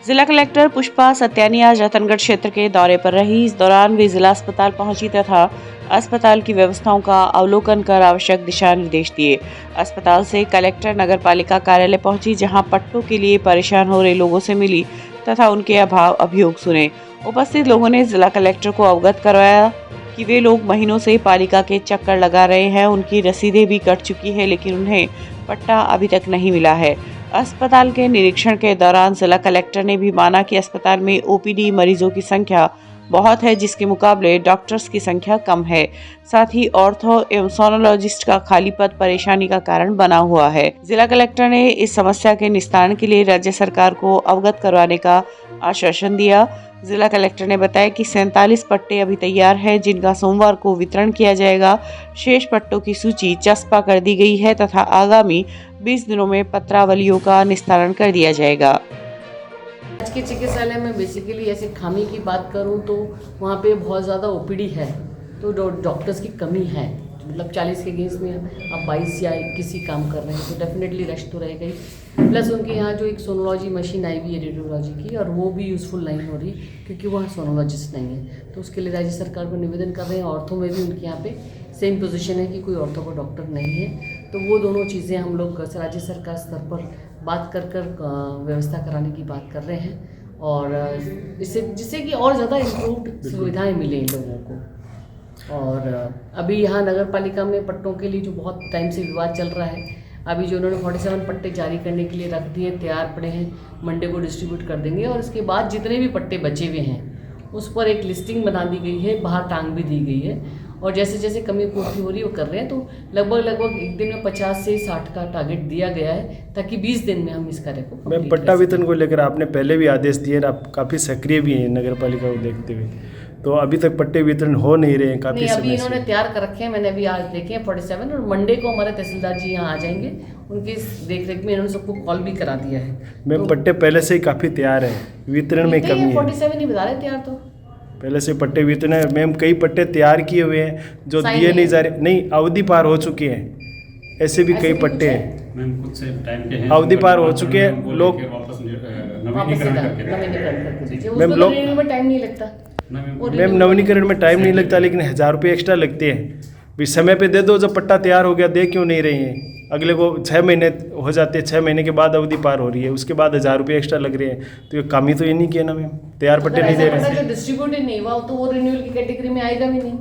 जिला कलेक्टर पुष्पा सत्यानी आज रतनगढ़ क्षेत्र के दौरे पर रही। इस दौरान वे जिला अस्पताल पहुंची तथा अस्पताल की व्यवस्थाओं का अवलोकन कर आवश्यक दिशा निर्देश दिए। अस्पताल से कलेक्टर नगर पालिका कार्यालय पहुंची, जहां पट्टों के लिए परेशान हो रहे लोगों से मिली तथा उनके अभियोग सुने। उपस्थित लोगों ने जिला कलेक्टर को अवगत करवाया कि वे लोग महीनों से पालिका के चक्कर लगा रहे हैं। उनकी रसीदें भी कट चुकी है, लेकिन उन्हें पट्टा अभी तक नहीं मिला है। अस्पताल के निरीक्षण के दौरान जिला कलेक्टर ने भी माना कि अस्पताल में ओपीडी मरीजों की संख्या बहुत है, जिसके मुकाबले डॉक्टर्स की संख्या कम है। साथ ही ऑर्थो एवं सोनोलॉजिस्ट का खाली पद परेशानी का कारण बना हुआ है। जिला कलेक्टर ने इस समस्या के निस्तारण के लिए राज्य सरकार को अवगत करवाने का आश्वासन दिया। जिला कलेक्टर ने बताया कि 47 पट्टे अभी तैयार हैं, जिनका सोमवार को वितरण किया जाएगा। शेष पट्टों की सूची चस्पा कर दी गई है तथा आगामी 20 दिनों में पत्रावलियों का निस्तारण कर दिया जाएगा। आज के चिकित्सालय में बेसिकली ऐसे खामी की बात करूं तो वहाँ पे बहुत ज़्यादा ओपीडी है, तो डॉक्टर्स की कमी है। मतलब 40 के अगेंस्ट में आप 22 या 21 ही काम कर रहे हैं, तो डेफिनेटली रश तो रहेगा ही। प्लस उनके यहाँ जो एक सोनोलॉजी मशीन आई हुई है रेडियोलॉजी की, और वो भी यूज़फुल नहीं हो रही क्योंकि वहाँ सोनोलॉजिस्ट नहीं है। तो उसके लिए राज्य सरकार को निवेदन कर रहे हैं। ऑर्थो में भी उनके यहाँ पे सेम पोजीशन है कि कोई ऑर्थो का डॉक्टर नहीं है। तो वो दोनों चीज़ें हम लोग राज्य सरकार स्तर पर बात कर व्यवस्था कराने की बात कर रहे हैं, और जिससे कि और ज़्यादा इम्प्रूव्ड सुविधाएं मिलें इन लोगों को। और अभी यहाँ नगर पालिका में पट्टों के लिए जो बहुत टाइम से विवाद चल रहा है, अभी जो उन्होंने 47 पट्टे जारी करने के लिए रख दिए, तैयार पड़े हैं, मंडे को डिस्ट्रीब्यूट कर देंगे। और इसके बाद जितने भी पट्टे बचे हुए हैं उस पर एक लिस्टिंग बना दी गई है, बाहर टांग भी दी गई है। और जैसे जैसे कमी पूर्ति हो रही है वो कर रहे हैं। तो लगभग एक दिन में 50 से 60 का टारगेट दिया गया है, ताकि 20 दिन में हम इस कार्य को मैम, पट्टा वितरण को लेकर आपने पहले भी आदेश दिए, आप काफ़ी सक्रिय भी हैं नगर पालिका को देखते हुए, तो अभी तक पट्टे वितरण हो नहीं रहे हैं काफ़ी समय से। अभी इन्होंने तैयार कर रखे हैं, मैंने अभी आज देखे हैं 47, और मंडे को हमारे तहसीलदार जी यहाँ आ जाएंगे। उनकी देख रेख में इन्होंने सबको कॉल भी करा दिया है। मैम, पट्टे पहले से ही काफ़ी तैयार है, वितरण में कमी है। 47 नहीं बता रहे तैयार, तो पहले से पट्टे वितरण है। मैम, कई पट्टे तैयार किए हुए हैं जो दिए नहीं जा रहे, नहीं अवधि पार हो चुके हैं। ऐसे भी कई पट्टे हैं मैम, कुछ टाइम के हैं, अवधि पार हो चुके हैं, लोग वापस नवीनीकरण करके मैम लोग में टाइम नहीं लगता। मैम, नवीनीकरण में टाइम नहीं लगता, लेकिन 1000 रुपये एक्स्ट्रा लगते हैं। भी समय पे दे दो, जब पट्टा तैयार हो गया दे क्यों नहीं रही हैं? अगले को 6 महीने हो जाते हैं, 6 महीने के बाद अवधि पार हो रही है, उसके बाद 1000 रुपये एक्स्ट्रा लग रहे हैं। तो ये काम ही तो ये नहीं किया ना मैम, तैयार पट्टे नहीं दे रहे हैं। डिस्ट्रीब्यूटेड नहीं हुआ तो वो रिन्यूअल की कैटेगरी में आएगा भी नहीं।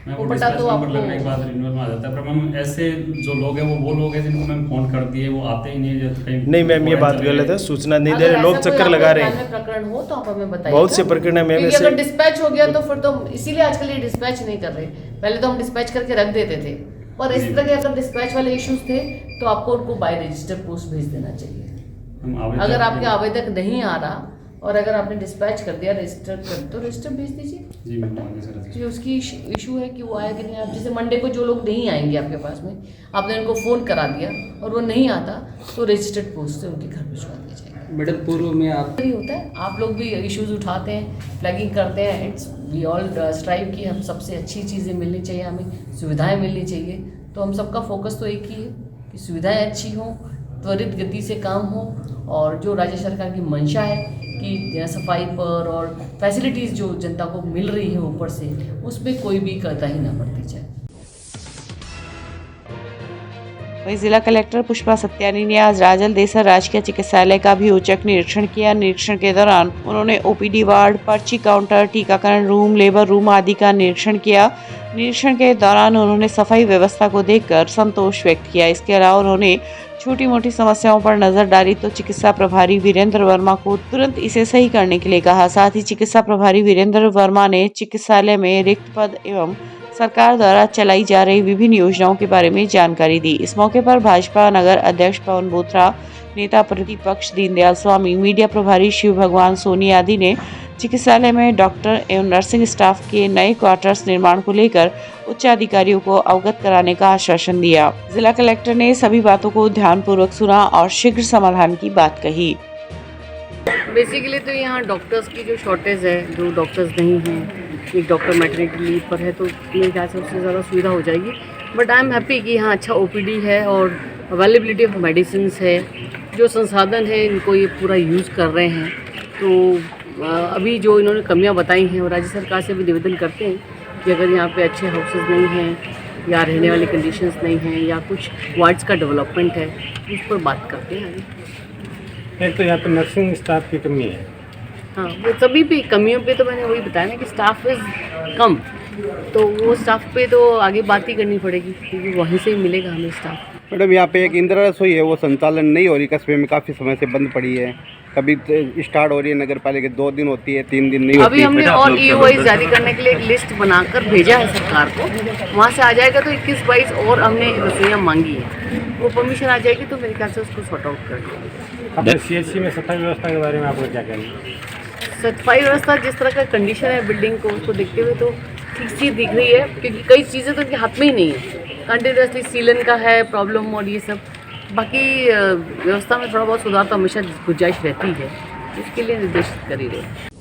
वो पट्टा तो आपको लगने के बाद रिन्यूअल में आ जाता है। पर मैम, ऐसे जो लोग हैं वो लोग हैं जिनको मैम फोन कर दिए, वो आते ही नहीं है। नहीं मैम, ये बात गलत है, सूचना नहीं दे रहे, लोग चक्कर लगा रहे हैं। प्रकरण हो तो आप हमें बताइए। बहुत से प्रकरण है मैम ऐसे। अगर डिस्पैच हो गया तो फिर तो इसीलिए आजकल ये डिस्पैच नहीं कर रहे। पहले तो हम डिस्पैच करके रख देते थे, और इस तरह के अगर डिस्पैच वाले इश्यूज थे तो आपको उनको बाय रजिस्टर पोस्ट भेज देना चाहिए। अगर आपके आवेदक नहीं आ रहा और अगर आपने डिस्पैच कर दिया रजिस्टर कर, तो रजिस्टर भेज दीजिए जी मैम। जो उसकी इशू है कि वो आया कि नहीं। आप जैसे मंडे को जो लोग नहीं आएंगे आपके पास में, आपने उनको फ़ोन करा दिया और वो नहीं आता, तो रजिस्टर्ड पोस्ट से उनके घर भिजवा दिया जाएगा। मैडम, पूर्व में आप होता है, आप लोग भी इश्यूज उठाते हैं, फ्लैगिंग करते हैं। इट्स वी ऑल स्ट्राइव कि हम सबसे अच्छी चीज़ें मिलनी चाहिए, हमें सुविधाएं मिलनी चाहिए। तो हम सबका फोकस तो एक ही है कि सुविधाएं अच्छी हों, त्वरित गति से काम हो, और जो राज्य सरकार की मंशा है कि सफाई पर और फैसिलिटीज़ जो जनता को मिल रही है ऊपर से, उसमें कोई भी कोताही ना बरती जाए। वहीं जिला कलेक्टर पुष्पा सत्यानी ने आज राजल देसर राजकीय चिकित्सालय का भी औचक निरीक्षण किया। निरीक्षण के दौरान उन्होंने ओपीडी वार्ड, पर्ची काउंटर, टीकाकरण रूम, लेबर रूम आदि का निरीक्षण किया। निरीक्षण के दौरान उन्होंने सफाई व्यवस्था को देखकर संतोष व्यक्त किया। इसके अलावा उन्होंने छोटी मोटी समस्याओं पर नजर डाली तो चिकित्सा प्रभारी वीरेंद्र वर्मा को तुरंत इसे सही करने के लिए कहा। साथ ही चिकित्सा प्रभारी वीरेंद्र वर्मा ने चिकित्सालय में रिक्त पद एवं सरकार द्वारा चलाई जा रही विभिन्न योजनाओं के बारे में जानकारी दी। इस मौके पर भाजपा नगर अध्यक्ष पवन बोथरा, नेता प्रतिपक्ष दीनदयाल स्वामी, मीडिया प्रभारी शिव भगवान सोनी आदि ने चिकित्सालय में डॉक्टर एवं नर्सिंग स्टाफ के नए क्वार्टर्स निर्माण को लेकर उच्च अधिकारियों को अवगत कराने का आश्वासन दिया। जिला कलेक्टर ने सभी बातों को ध्यानपूर्वक सुना और शीघ्र समाधान की बात कही। बेसिकली तो यहाँ डॉक्टर्स की जो शॉर्टेज है, जो डॉक्टर्स नहीं हैं, एक डॉक्टर मैटरनिटी लीव पर है, तो मेरे ख्याल से उससे ज़्यादा सुविधा हो जाएगी। बट आई एम हैप्पी कि यहाँ अच्छा ओपीडी है और अवेलेबिलिटी ऑफ मेडिसिन है, जो संसाधन है इनको ये पूरा यूज़ कर रहे हैं। तो अभी जो इन्होंने कमियां बताई हैं, और राज्य सरकार से भी निवेदन करते हैं कि अगर यहाँ पे अच्छे हाउसेज नहीं हैं या रहने वाली कंडीशंस नहीं हैं या कुछ वार्ड्स का डेवलपमेंट है, उस पर बात करते हैं आगे। एक तो यहाँ पर नर्सिंग स्टाफ की कमी है। हाँ, वो सभी पे कमियों पे तो मैंने वही बताया ना कि स्टाफ इज़ कम, तो वो स्टाफ पे तो आगे बात ही करनी पड़ेगी क्योंकि वहीं से ही मिलेगा हमें स्टाफ। मैडम यहाँ पे एक इंदिरा रसोई है, वो संचालन नहीं हो रही, कस्बे में काफ़ी समय से बंद पड़ी है। कभी स्टार्ट हो रही है नगर पालिका 2 दिन होती है, 3 दिन नहीं होती। अभी हमने और EOI जारी करने के लिए एक लिस्ट बनाकर भेजा है सरकार को, वहाँ से आ जाएगा तो 21-22 और हमने रसोइयाँ मांगी है, वो परमिशन आ जाएगी तो मेरे ख्याल से उसको सॉर्ट आउट कर देंगे। अपने CHC में सफाई व्यवस्था के बारे में आपको क्या कहना है? सफाई व्यवस्था जिस तरह का कंडीशन है बिल्डिंग को, उसको देखते हुए तो ठीक सी दिख रही है क्योंकि कई चीज़ें तो उनके हाथ में ही नहीं है। कंटिन्यूसली सीलन का है प्रॉब्लम और ये सब, बाकी व्यवस्था में थोड़ा बहुत सुधार तो हमेशा गुंजाइश रहती है, इसके लिए निर्देशित कर ही रहे।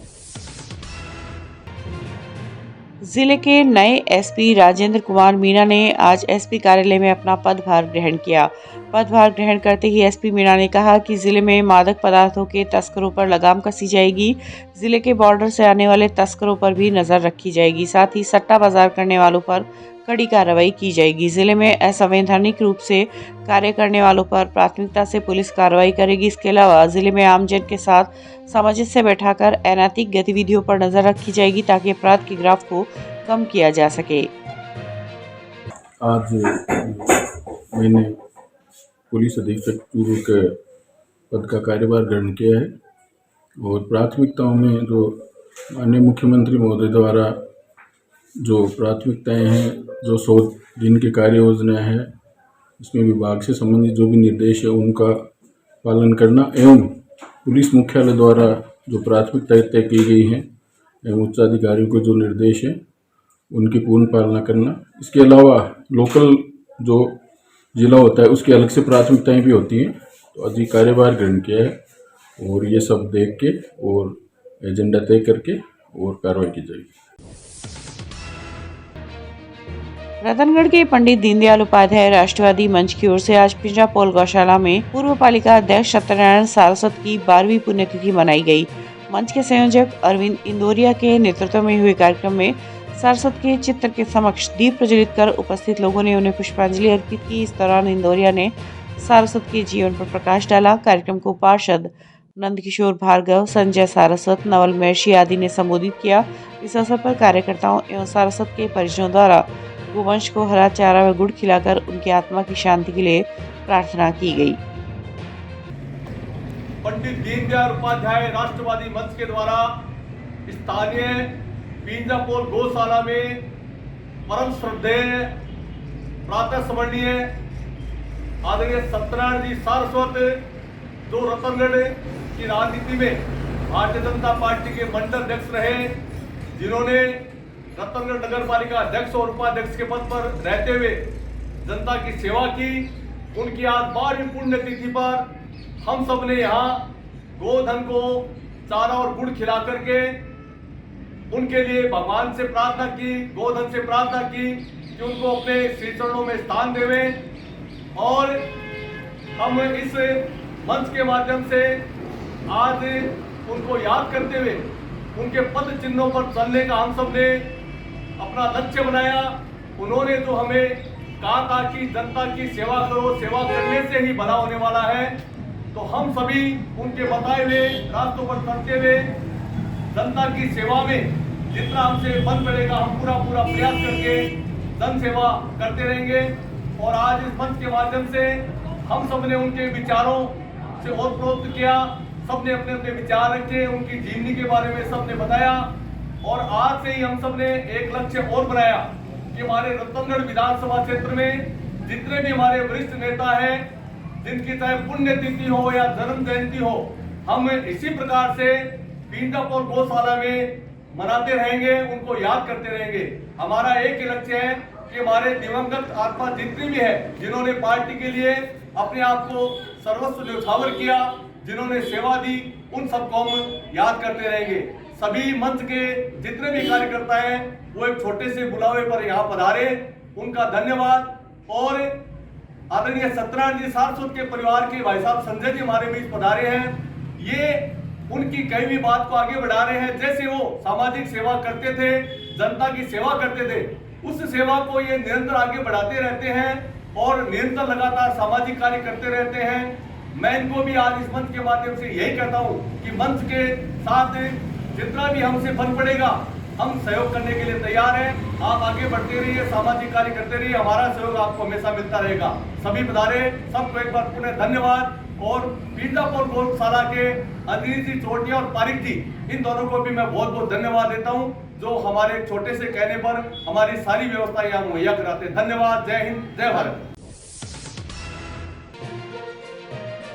जिले के नए एसपी राजेंद्र कुमार मीणा ने आज एसपी कार्यालय में अपना पदभार ग्रहण किया। पदभार ग्रहण करते ही एसपी मीणा ने कहा कि जिले में मादक पदार्थों के तस्करों पर लगाम कसी जाएगी। जिले के बॉर्डर से आने वाले तस्करों पर भी नजर रखी जाएगी, साथ ही सट्टा बाजार करने वालों पर कड़ी कार्रवाई की जाएगी। जिले में असंवैधानिक रूप से कार्य करने वालों पर प्राथमिकता से पुलिस कार्रवाई करेगी। इसके अलावा जिले में आमजन के साथ सामंजस्य बैठाकर अनैतिक गतिविधियों पर नजर रखी जाएगी ताकि अपराध के ग्राफ को कम किया जा सके। आज मैंने पुलिस अधीक्षक चूरू के पद का कार्यभार ग्रहण किया है और प्राथमिकताओं में जो माननीय मुख्यमंत्री महोदय द्वारा जो प्राथमिकताएं हैं, जो 100 दिन की कार्य योजना है, इसमें विभाग से संबंधित जो भी निर्देश है उनका पालन करना एवं पुलिस मुख्यालय द्वारा जो प्राथमिकताएं तय की गई हैं एवं उच्चाधिकारियों को जो निर्देश है उनकी पूर्ण पालना करना। इसके अलावा लोकल जो जिला होता है उसकी अलग से प्राथमिकताएं भी होती हैं। तो आज ये कार्यभार ग्रहण किया है और ये सब देख के और एजेंडा तय करके और कार्रवाई की जाएगी। रतनगढ़ के पंडित दीनदयाल उपाध्याय राष्ट्रवादी मंच की ओर से आज पिंजरापोल गौशाला में पूर्व पालिका अध्यक्ष सत्यनारायण सारस्वत की 12वीं पुण्यतिथि मनाई गई। मंच के संयोजक अरविंद इंदौरिया के नेतृत्व में हुए कार्यक्रम में सारस्वत के चित्र के समक्ष दीप प्रज्वलित कर उपस्थित लोगों ने उन्हें पुष्पांजलि अर्पित की। इस दौरान इंदौरिया ने सारस्वत के जीवन पर प्रकाश डाला। कार्यक्रम को पार्षद नंदकिशोर भार्गव, संजय सारस्वत, नवल महर्षि आदि ने संबोधित किया। इस अवसर पर कार्यकर्ताओं एवं सारस्वत के परिजनों द्वारा गोवंश को हरा चारा व गुड़ खिलाकर उनकी आत्मा की शांति के लिए प्रार्थना की गई। पंडित दीनदयाल उपाध्याय राष्ट्रवादी मंच के द्वारा स्थानीय पिंजरापोल गौशाला में परम श्रद्धेय प्रातः स्मरणीय आदरणीय सत्यनारायण जी सारस्वत, जो रतनगढ़ की राजनीति में भारतीय जनता पार्टी के मंडल अध्यक्ष रहे, जिन्होंने रतनगढ़ नगर पालिका अध्यक्ष और उपाध्यक्ष के पद पर रहते हुए जनता की सेवा की। उनकी आज 12वीं पुण्यतिथि पर हम सब ने यहाँ गोधन को चारा और गुड़ खिला करके उनके लिए भगवान से प्रार्थना की, गोधन से प्रार्थना की कि उनको अपने श्री चरणों में स्थान देवें। और हम इस मंच के माध्यम से आज उनको याद करते हुए उनके पद चिन्हों पर चलने का हम सब ने अपना लक्ष्य बनाया। उन्होंने जो हमें कहा था कि जनता की सेवा करो, सेवा करने से ही भला होने वाला है, तो हम सभी उनके बताए हुए रास्तों पर चलते हुए जनता की सेवा में जितना हमसे बन पड़ेगा हम पूरा प्रयास करके जन सेवा करते रहेंगे। और आज इस मंच के माध्यम से हम सब ने उनके विचारों से और प्रोत्साहित किया। सबने अपने अपने विचार रखे, उनकी जीवनी के बारे में सबने बताया। और आज से ही हम सब ने एक लक्ष्य और बनाया कि हमारे रतनगढ़ विधानसभा क्षेत्र में जितने भी हमारे वरिष्ठ नेता हैं, जिनकी चाहे पुण्यतिथि हो या जन्म जयंती हो, हम इसी प्रकार से पिंजरापोल गौशाला में मनाते रहेंगे, उनको याद करते रहेंगे। हमारा एक ही लक्ष्य है कि हमारे दिवंगत आत्मा जितनी भी है, जिन्होंने पार्टी के लिए अपने आप को सर्वस्व न्यौछावर किया, जिन्होंने सेवा दी, उन सबको हम याद करते रहेंगे। सभी मंच के जितने भी कार्यकर्ता हैं वो एक छोटे से बुलावे पर यहाँ पधारे, उनका धन्यवाद। और आदरणीय सत्यनारायण जी सारस्वत के परिवार के भाई साहब संजय जी हमारे बीच पधारे हैं। ये उनकी कई भी बात को आगे बढ़ा रहे हैं। जैसे वो सामाजिक सेवा करते थे, जनता की सेवा करते थे, उस सेवा को ये निरंतर आगे बढ़ाते रहते हैं और निरंतर लगातार सामाजिक कार्य करते रहते हैं। मैं इनको भी आज इस मंच के माध्यम से यही कहता हूँ कि मंच के साथ जितना भी हमसे बन पड़ेगा हम सहयोग करने के लिए तैयार हैं। आप आगे बढ़ते रहिए, सामाजिक कार्य करते रहिए, हमारा सहयोग आपको हमेशा मिलता रहेगा। सभी पधारे सबको एक बार पुनः धन्यवाद। और पींजापोल गौशाला के अनिल जी चोटिया और पारिक जी, इन दोनों को भी मैं बहुत बहुत धन्यवाद देता हूं, जो हमारे छोटे से कहने पर हमारी सारी व्यवस्था यहाँ मुहैया कराते हैं। धन्यवाद। जय हिंद, जय भारत।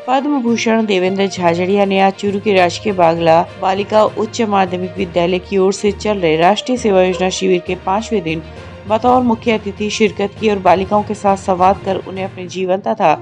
पद्म भूषण देवेंद्र झाझड़िया ने आज चूरू के राजकीय बागला बालिका उच्च माध्यमिक विद्यालय की ओर से चल रहे राष्ट्रीय सेवा योजना शिविर के 5वें दिन बतौर मुख्य अतिथि शिरकत की और बालिकाओं के साथ संवाद कर उन्हें अपने जीवन तथा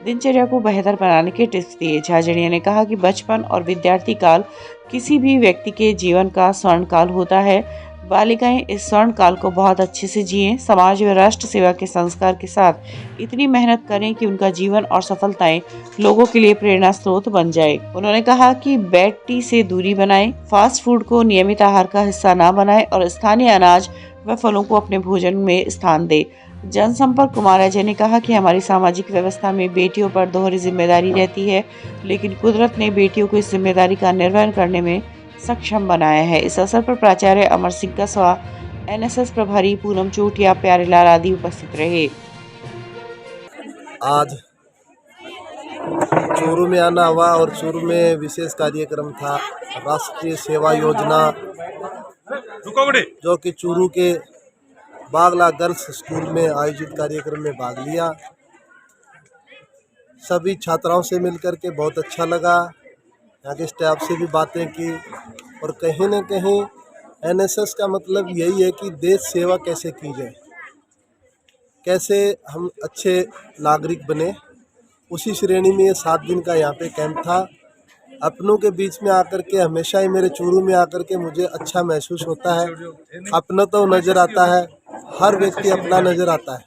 दिनचर्या को बेहतर बनाने के टिप्स दिए। झाझड़िया ने कहा कि बचपन और विद्यार्थी काल किसी भी व्यक्ति के जीवन का स्वर्ण काल होता है। बालिकाएं इस स्वर्ण काल को बहुत अच्छे से जिएं, समाज व राष्ट्र सेवा के संस्कार के साथ इतनी मेहनत करें कि उनका जीवन और सफलताएं लोगों के लिए प्रेरणा स्रोत बन जाए। उन्होंने कहा कि बेड टी से दूरी बनाएं, फास्ट फूड को नियमित आहार का हिस्सा न बनाएं और स्थानीय अनाज व फलों को अपने भोजन में स्थान दें। जनसंपर्क कुमार अजय ने कहा कि हमारी सामाजिक व्यवस्था में बेटियों पर दोहरी जिम्मेदारी रहती है, लेकिन कुदरत ने बेटियों को इस जिम्मेदारी का निर्वहन करने में सक्षम बनाया है। इस अवसर पर प्राचार्य अमर सिंह कसवा, एनएसएस प्रभारी पूनम चोटिया, प्यारेलाल आदि उपस्थित रहे। आज चूरू में आना हुआ और चूरू में विशेष कार्यक्रम था राष्ट्रीय सेवा योजना, जो कि चूरू के बागला गर्ल्स स्कूल में आयोजित कार्यक्रम में भाग लिया। सभी छात्राओं से मिलकर के बहुत अच्छा लगा, यहाँ के स्टाफ से भी बातें की और कहीं न कहीं एनएसएस का मतलब यही है कि देश सेवा कैसे की जाए, कैसे हम अच्छे नागरिक बने। उसी श्रेणी में ये 7 दिन का यहाँ पे कैंप था। अपनों के बीच में आकर के हमेशा ही मेरे चूरू में आकर के मुझे अच्छा महसूस होता है। अपना तो नज़र आता है, हर व्यक्ति अपना नज़र आता है।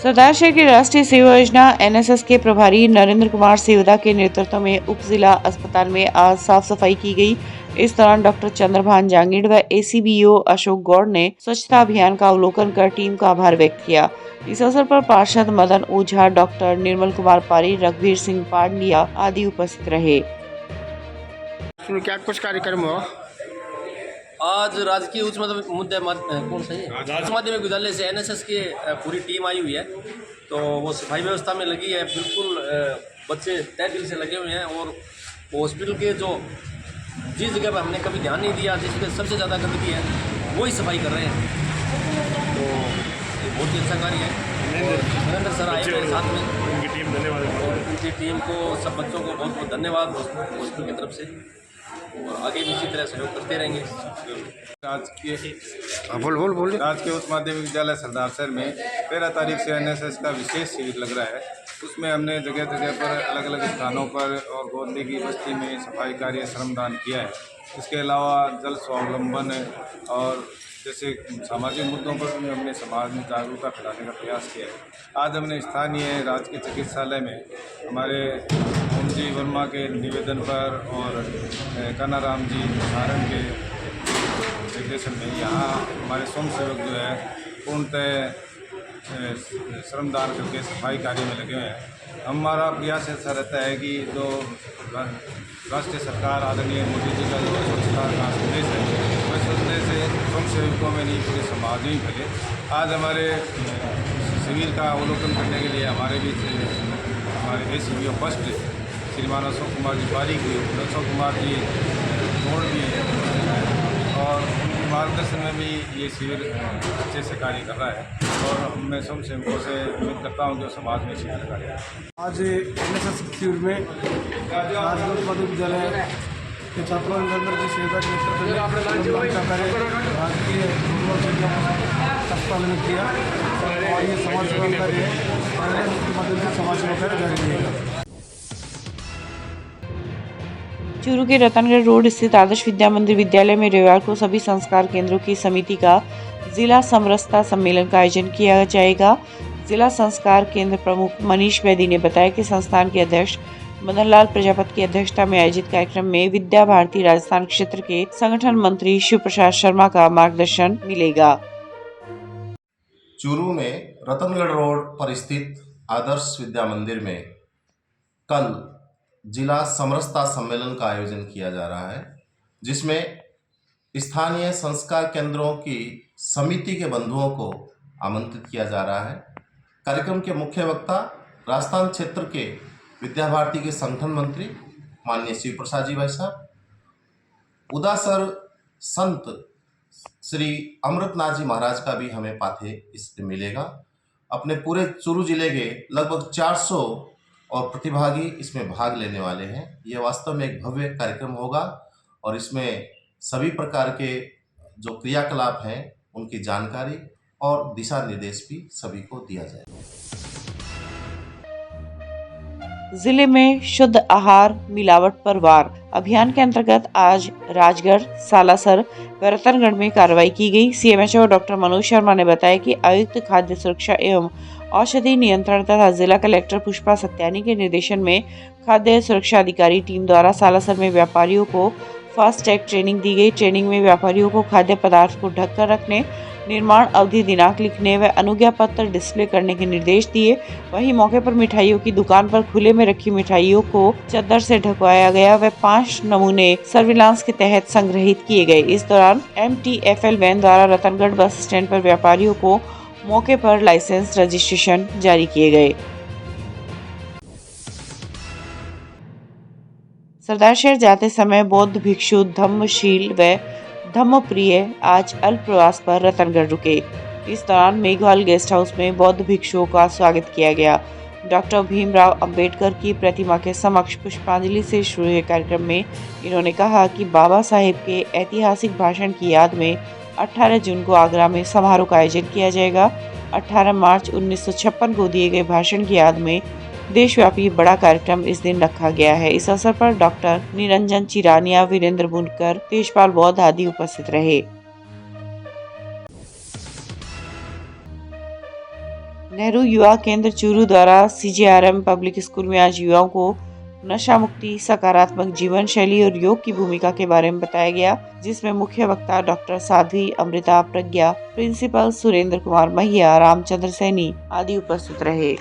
सरदार शहर की राष्ट्रीय सेवा योजना एनएसएस के प्रभारी नरेंद्र कुमार सेवदा के नेतृत्व में उप जिला अस्पताल में आज साफ सफाई की गई। इस दौरान डॉक्टर चंद्रभान जांगीड़ व एसीबीओ अशोक गौड़ ने स्वच्छता अभियान का अवलोकन कर टीम का आभार व्यक्त किया। इस अवसर पर पार्षद मदन ओझा, डॉक्टर निर्मल कुमार पारी, रघुवीर सिंह पांडिया आदि उपस्थित रहे। क्या कुछ कार्यक्रम हुआ? आज राजकीय उच्च माध्यमिक विद्यालय से एनएसएस की पूरी टीम आई हुई है, तो वो सफाई व्यवस्था में लगी है। बिल्कुल बच्चे तय दिल से लगे हुए हैं और हॉस्पिटल के जो जिस जगह पर हमने कभी ध्यान नहीं दिया, जिस जगह सबसे ज़्यादा गंदगी है, वही सफाई कर रहे हैं। तो ये बहुत ही अच्छा कार्य है। और नरेंद्र सर आए मेरे साथ में, उनकी टीम धन्यवाद, और उनकी टीम को, सब बच्चों को बहुत बहुत धन्यवाद हॉस्पिटल की तरफ से, और आगे भी इसी तरह सहयोग करते रहेंगे। राजकीय उच्च माध्यमिक विद्यालय सरदार शहर में 13 तारीख से एनएसएस का विशेष शिविर लग रहा है। उसमें हमने जगह जगह पर अलग अलग स्थानों पर और गोदली की बस्ती में सफाई कार्य श्रमदान किया है। इसके अलावा जल स्वावलंबन और जैसे सामाजिक मुद्दों पर भी हमने समाज में जागरूकता फैलाने का प्रयास किया है। आज हमने स्थानीय राजकीय चिकित्सालय में हमारे ओम जी वर्मा के निवेदन पर और कानाराम जी सारण के निर्देशन में यहाँ हमारे स्वयंसेवक जो है पूर्णतः श्रमदान करके सफाई कार्य में लगे हुए हैं। हमारा प्रयास ऐसा रहता है कि जो राष्ट्रीय सरकार आदरणीय मोदी जी का जो स्वच्छता का संदेश है, वह संदेश से स्वयंसेवकों में नहीं पूरे समाज में ही फैले। आज हमारे शिविर का अवलोकन करने के लिए हमारे बीच हमारे एसीबीओ फर्स्ट श्रीमान अशोक कुमार जी बारीक, अशोक कुमार जी गौड़ भी और उनके मार्गदर्शन में भी ये शिविर अच्छे से कार्य कर रहा है और मैं स्वयंसेवकों से उम्मीद करता हूँ कि समाज में शिविर कार्य। आज एनएसएस शिविर में राजकीय उच्च माध्यमिक विद्यालय के छात्रों ने नरेंद्र जी सेवदा के नेतृत्व में राजकीय अस्पताल में किया और ये समाज सेवा कार्य है, माध्यम से समाज सेवा कार्य जारी रहेगा। चूरू के रतनगढ़ रोड स्थित आदर्श विद्या मंदिर विद्यालय में रविवार को सभी संस्कार केंद्रों की समिति का जिला समरसता सम्मेलन का आयोजन किया जाएगा। जिला संस्कार केंद्र प्रमुख मनीष बैदी ने बताया कि संस्थान के अध्यक्ष मदन लाल प्रजापति की अध्यक्षता में आयोजित कार्यक्रम में विद्या भारती राजस्थान क्षेत्र के संगठन मंत्री शिव प्रसाद शर्मा का मार्गदर्शन मिलेगा। चूरू में रतनगढ़ रोड पर स्थित आदर्श विद्या मंदिर में कल जिला समरसता सम्मेलन का आयोजन किया जा रहा है, जिसमें स्थानीय संस्कार केंद्रों की समिति के बंधुओं को आमंत्रित किया जा रहा है। कार्यक्रम के मुख्य वक्ता राजस्थान क्षेत्र के विद्या भारती के संगठन मंत्री माननीय शिव प्रसाद जी भाई साहब, उदासर संत श्री अमृतनाथ जी महाराज का भी हमें पाथे इससे मिलेगा। अपने पूरे चूरू जिले के लगभग 400 और प्रतिभागी इसमें भाग लेने वाले हैं। ये वास्तव में एक भव्य कार्यक्रम होगा और इसमें सभी प्रकार के जो क्रियाकलाप हैं उनकी जानकारी और दिशा निर्देश भी सभी को दिया जाएगा। जिले में शुद्ध आहार मिलावट पर वार अभियान के अंतर्गत आज राजगढ़, सालासर व रतनगढ़ में कार्रवाई की गई। CMHO डॉक्टर मनोज शर्मा ने बताया कि आयुक्त खाद्य सुरक्षा एवं औषधि नियंत्रण तथा जिला कलेक्टर पुष्पा सत्यानी के निर्देशन में खाद्य सुरक्षा अधिकारी टीम द्वारा सालासर में व्यापारियों को फास्ट टैग ट्रेनिंग दी गई। ट्रेनिंग में व्यापारियों को खाद्य पदार्थ को ढककर रखने, निर्माण अवधि दिनांक लिखने व अनुज्ञा पत्र डिस्प्ले करने के निर्देश दिए। वहीं मौके पर मिठाइयों की दुकान पर खुले में रखी मिठाइयों को चद्दर से ढकवाया गया व 5 नमूने सर्विलांस के तहत संग्रहित किए गए। इस दौरान MTFL वैन द्वारा रतनगढ़ बस स्टैंड पर व्यापारियों को मौके पर लाइसेंस रजिस्ट्रेशन जारी किए गए। सरदारशहर जाते समय बौद्ध भिक्षु धम्मशील व धम्मप्रिय आज अल्प प्रवास पर रतनगढ़ रुके। इस दौरान मेघवाल गेस्ट हाउस में बौद्ध भिक्षुओं का स्वागत किया गया। डॉक्टर भीमराव अंबेडकर की प्रतिमा के समक्ष पुष्पांजलि से शुरू हुए कार्यक्रम में इन्होंने कहा कि बाबा साहेब के ऐतिहासिक भाषण की याद में 18 जून को आगरा में समारोह का आयोजन किया जाएगा। 18 मार्च 1956 को दिए गए भाषण की याद में देशव्यापी बड़ा कार्यक्रम इस दिन रखा गया है। इस अवसर पर डॉक्टर निरंजन चिरानिया, वीरेंद्र बुनकर, तेजपाल बौद्ध आदि उपस्थित रहे। नेहरू युवा केंद्र चूरू द्वारा CJRM पब्लिक स्कूल में आज युवाओं को नशा मुक्ति, सकारात्मक जीवन शैली और योग की भूमिका के बारे में बताया गया, जिसमें मुख्य वक्ता डॉक्टर साध्वी अमृता प्रज्ञा, प्रिंसिपल सुरेंद्र कुमार महिया, रामचंद्र सैनी आदि उपस्थित रहे।